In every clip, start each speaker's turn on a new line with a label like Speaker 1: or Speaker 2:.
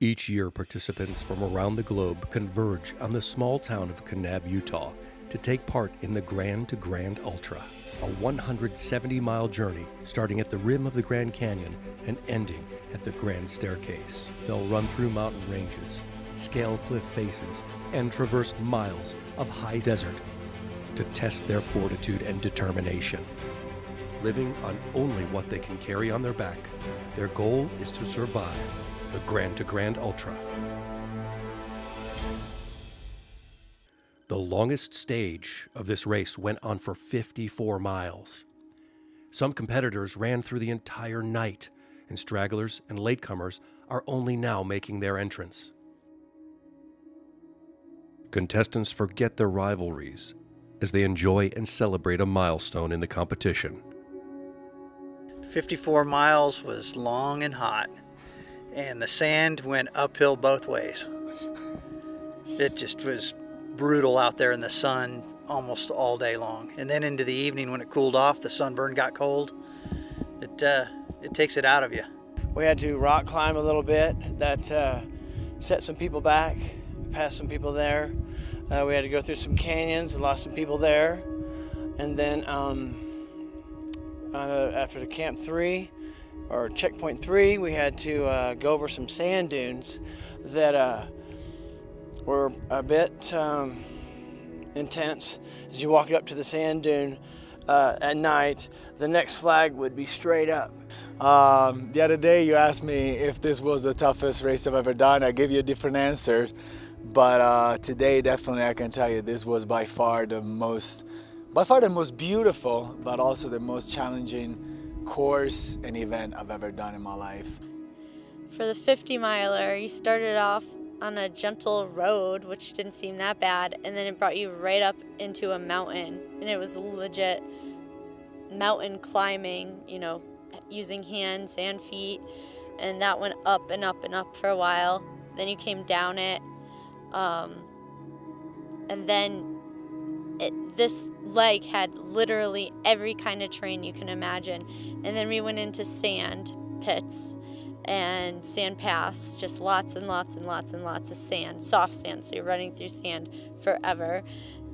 Speaker 1: Each year, participants from around the globe converge on the small town of Kanab, Utah, to take part in the Grand to Grand Ultra, a 170-mile journey starting at the rim of the Grand Canyon and ending at the Grand Staircase. They'll run through mountain ranges, scale cliff faces, and traverse miles of high desert to test their fortitude and determination. Living on only what they can carry on their back, their goal is to survive the Grand to Grand Ultra. The longest stage of this race went on for 54 miles. Some competitors ran through the entire night, and stragglers and latecomers are only now making their entrance. Contestants forget their rivalries as they enjoy and celebrate a milestone in the competition.
Speaker 2: 54 miles was long and hot, and the sand went uphill both ways. It just was brutal out there in the sun almost all day long. And then into the evening when it cooled off, the sunburn got cold, it takes it out of you.
Speaker 3: We had to rock climb a little bit. That set some people back, passed some people there. We had to go through some canyons and lost some people there. And then after the camp 3 or checkpoint 3, we had to go over some sand dunes that were a bit intense. As you walk up to the sand dune at night, the next flag would be straight up.
Speaker 4: The other day you asked me if this was the toughest race I've ever done. I gave you a different answer, but today definitely I can tell you this was by far the most beautiful, but also the most challenging course and event I've ever done in my life.
Speaker 5: For the 50-miler, you started off on a gentle road, which didn't seem that bad, and then it brought you right up into a mountain, and it was legit mountain climbing, you know, using hands and feet, and that went up and up and up for a while. Then you came down it, and then this leg had literally every kind of terrain you can imagine. And then we went into sand pits and sand paths, just lots and lots and lots and lots of sand, soft sand, so you're running through sand forever.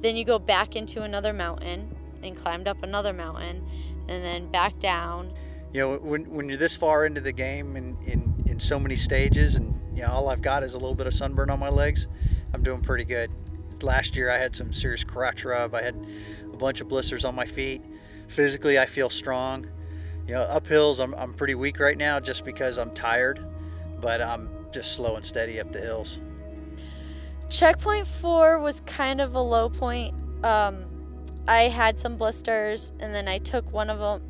Speaker 5: Then you go back into another mountain and climbed up another mountain and then back down.
Speaker 2: You know, when you're this far into the game in so many stages, and you know, all I've got is a little bit of sunburn on my legs, I'm doing pretty good. Last year I had some serious crotch rub. I had a bunch of blisters on my feet. Physically I feel strong. You know, up hills I'm pretty weak right now just because I'm tired, but I'm just slow and steady up the hills.
Speaker 5: Checkpoint 4 was kind of a low point. I had some blisters, and then I took one of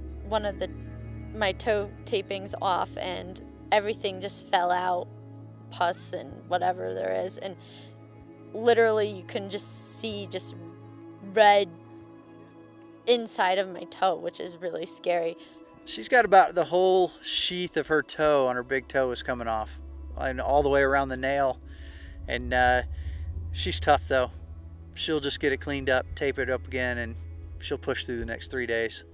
Speaker 5: my toe tapings off, and everything just fell out, pus and whatever there is, and literally you can just see just red inside of my toe, which is really scary.
Speaker 2: She's got about the whole sheath of her toe on her big toe is coming off, and all the way around the nail. And she's tough though. She'll just get it cleaned up, tape it up again, and she'll push through the next 3 days.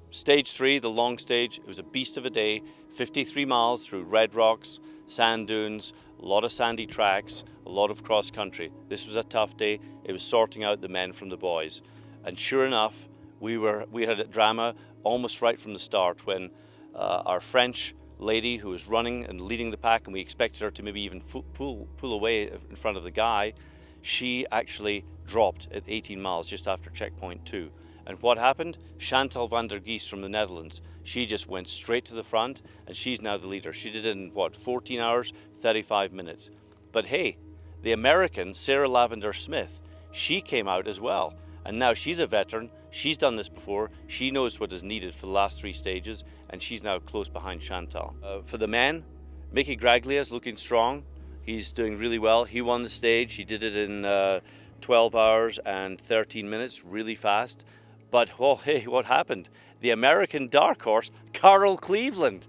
Speaker 6: Stage 3, the long stage, it was a beast of a day. 53 miles through red rocks, sand dunes, a lot of sandy tracks, a lot of cross country. This was a tough day. It was sorting out the men from the boys. And sure enough, we had a drama almost right from the start when our French lady who was running and leading the pack, and we expected her to maybe even pull away in front of the guy, she actually dropped at 18 miles just after checkpoint 2. And what happened? Chantal van der Geest from the Netherlands, she just went straight to the front, and she's now the leader. She did it in, 14 hours, 35 minutes. But hey, the American, Sarah Lavender Smith, she came out as well. And now she's a veteran, she's done this before, she knows what is needed for the last 3 stages, and she's now close behind Chantal. For the men, Mickey Graglia is looking strong. He's doing really well. He won the stage. He did it in 12 hours and 13 minutes, really fast. But, oh, hey, what happened? The American dark horse, Carl Cleveland.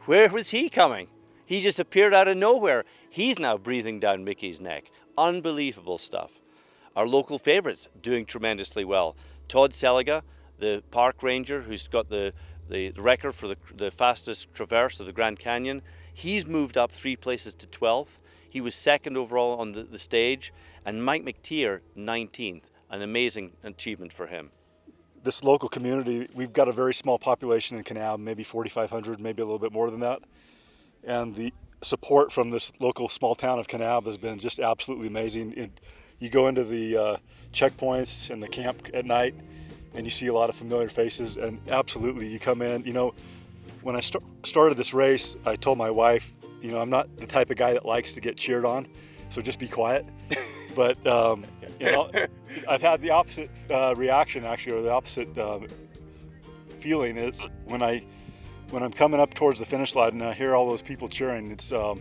Speaker 6: Where was he coming? He just appeared out of nowhere. He's now breathing down Mickey's neck. Unbelievable stuff. Our local favourites doing tremendously well. Todd Seliga, the park ranger who's got the record for the fastest traverse of the Grand Canyon. He's moved up 3 places to 12th. He was second overall on the stage, and Mike McTeer 19th. An amazing achievement for him.
Speaker 7: This local community, we've got a very small population in Kanab, maybe 4,500, maybe a little bit more than that. And the support from this local small town of Kanab has been just absolutely amazing. You go into the checkpoints and the camp at night, and you see a lot of familiar faces, and absolutely you come in. You know, when I started this race, I told my wife, you know, I'm not the type of guy that likes to get cheered on, so just be quiet. But you know, I've had the opposite reaction actually, or the opposite feeling is when I'm coming up towards the finish line and I hear all those people cheering. It's so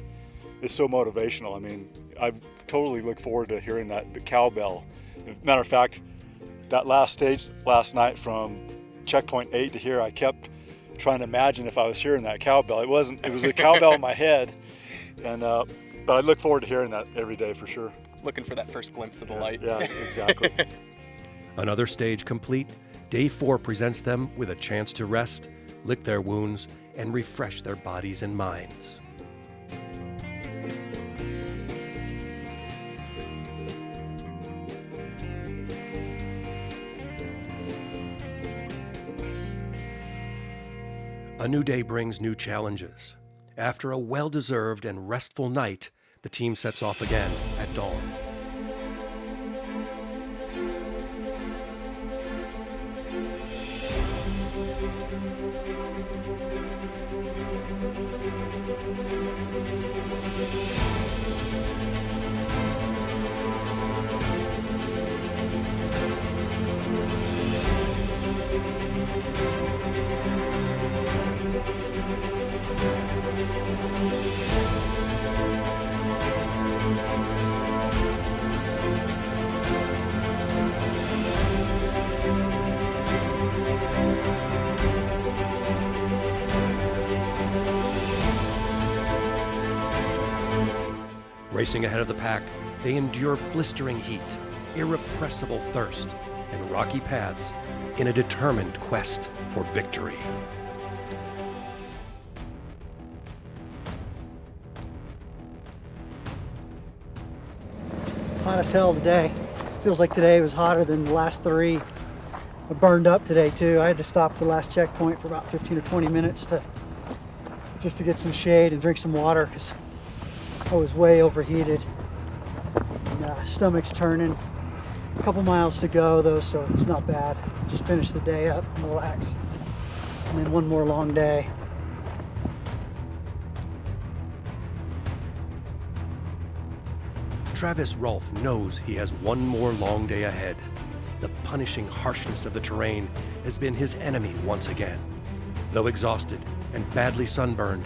Speaker 7: motivational. I mean, I totally look forward to hearing the cowbell. As a matter of fact, that last stage last night from checkpoint 8 to here, I kept trying to imagine if I was hearing that cowbell. It was a cowbell in my head, and but I look forward to hearing that every day for sure.
Speaker 8: Looking for that first glimpse of the light.
Speaker 7: Yeah, exactly.
Speaker 1: Another stage complete, day 4 presents them with a chance to rest, lick their wounds, and refresh their bodies and minds. A new day brings new challenges. After a well-deserved and restful night, the team sets off again at dawn. Racing ahead of the pack, they endure blistering heat, irrepressible thirst, and rocky paths in a determined quest for victory.
Speaker 9: Hot as hell today. Feels like today was hotter than the last 3. I burned up today too. I had to stop at the last checkpoint for about 15 or 20 minutes just to get some shade and drink some water because I was way overheated. And, stomach's turning. A couple miles to go though, so it's not bad. Just finish the day up and relax. And then one more long day.
Speaker 1: Travis Rolfe knows he has one more long day ahead. The punishing harshness of the terrain has been his enemy once again. Though exhausted and badly sunburned,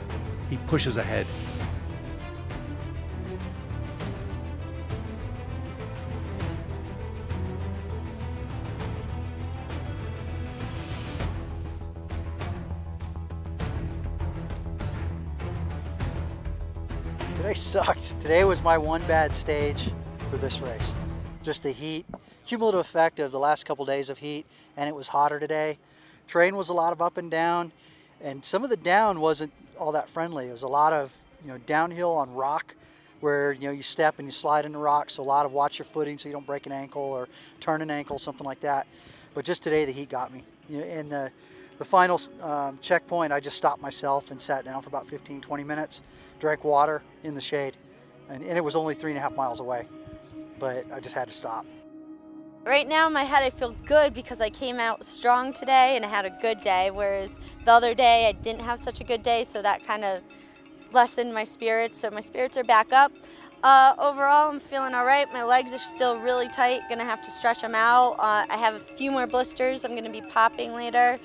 Speaker 1: he pushes ahead.
Speaker 2: Today sucked. Today was my one bad stage for this race. Just the heat, cumulative effect of the last couple days of heat, and it was hotter today. Terrain was a lot of up and down, and some of the down wasn't all that friendly. It was a lot of, downhill on rock where, you step and you slide into rocks. So a lot of watch your footing so you don't break an ankle or turn an ankle, something like that. But just today the heat got me. In the final checkpoint, I just stopped myself and sat down for about 15, 20 minutes, drank water in the shade, and it was only 3.5 miles away, but I just had to stop.
Speaker 5: Right now in my head I feel good because I came out strong today and I had a good day, whereas the other day I didn't have such a good day, so that kind of lessened my spirits, so my spirits are back up. Overall I'm feeling all right. My legs are still really tight, gonna have to stretch them out. I have a few more blisters I'm gonna be popping later.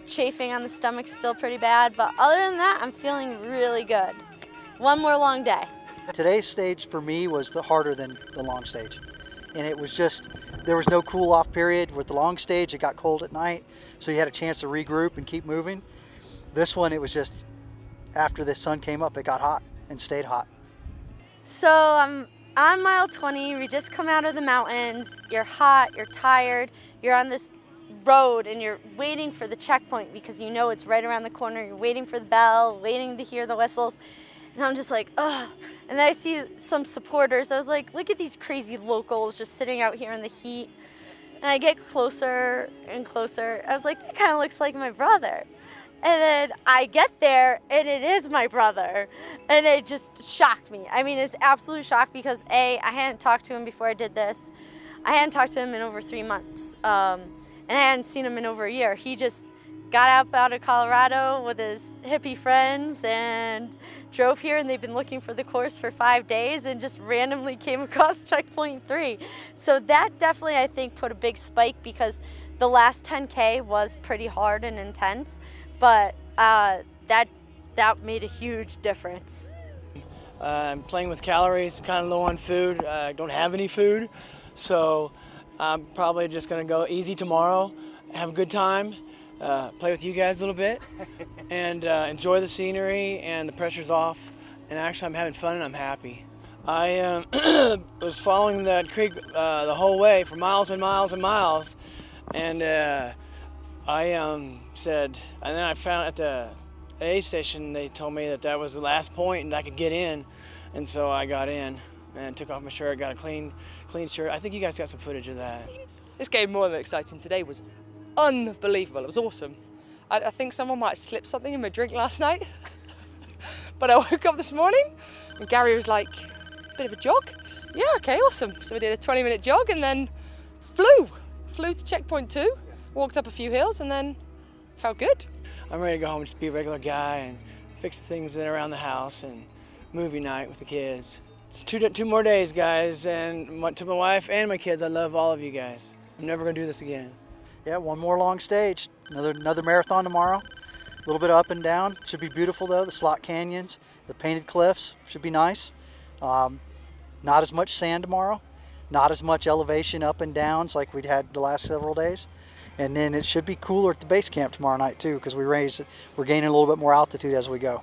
Speaker 5: Chafing on the stomach still pretty bad, but other than that I'm feeling really good. One more long day.
Speaker 2: Today's stage for me was harder than the long stage. And it was just, there was no cool off period. With the long stage, it got cold at night, so you had a chance to regroup and keep moving. This one, it was just, after the sun came up, it got hot and stayed hot.
Speaker 5: So I'm on mile 20, we just come out of the mountains, you're hot, you're tired, you're on this road and you're waiting for the checkpoint because you know it's right around the corner, you're waiting for the bell, waiting to hear the whistles. And I'm just like, ugh. And then I see some supporters. I was like, look at these crazy locals just sitting out here in the heat. And I get closer and closer. I was like, that kind of looks like my brother. And then I get there, and it is my brother. And it just shocked me. I mean, it's absolute shock because, A, I hadn't talked to him before I did this. I hadn't talked to him in over 3 months. And I hadn't seen him in over a year. He just got out of Colorado with his hippie friends and drove here, and they've been looking for the course for 5 days and just randomly came across checkpoint 3. So that definitely, I think, put a big spike because the last 10K was pretty hard and intense, but that made a huge difference.
Speaker 3: I'm playing with calories, kind of low on food. I don't have any food, so I'm probably just gonna go easy tomorrow, have a good time, play with you guys a little bit, and enjoy the scenery, and the pressure's off, and actually I'm having fun and I'm happy. I was following that creek the whole way for miles and miles and miles, and I said, and then I found at the aid station, they told me that was the last point and I could get in, and so I got in and took off my shirt, got a clean shirt. I think you guys got some footage of that.
Speaker 10: This game more than exciting today was unbelievable. It was awesome. I think someone might have slipped something in my drink last night, but I woke up this morning and Gary was like, bit of a jog? Yeah, okay, awesome. So we did a 20-minute jog and then flew to checkpoint 2, walked up a few hills and then felt good.
Speaker 3: I'm ready to go home and just be a regular guy and fix the things in around the house and movie night with the kids. It's two more days, guys, and to my wife and my kids, I love all of you guys. I'm never gonna do this again.
Speaker 2: Yeah, one more long stage. Another marathon tomorrow. A little bit up and down. Should be beautiful though. The slot canyons, the painted cliffs should be nice. Not as much sand tomorrow. Not as much elevation up and downs like we'd had the last several days. And then it should be cooler at the base camp tomorrow night too, because we're gaining a little bit more altitude as we go.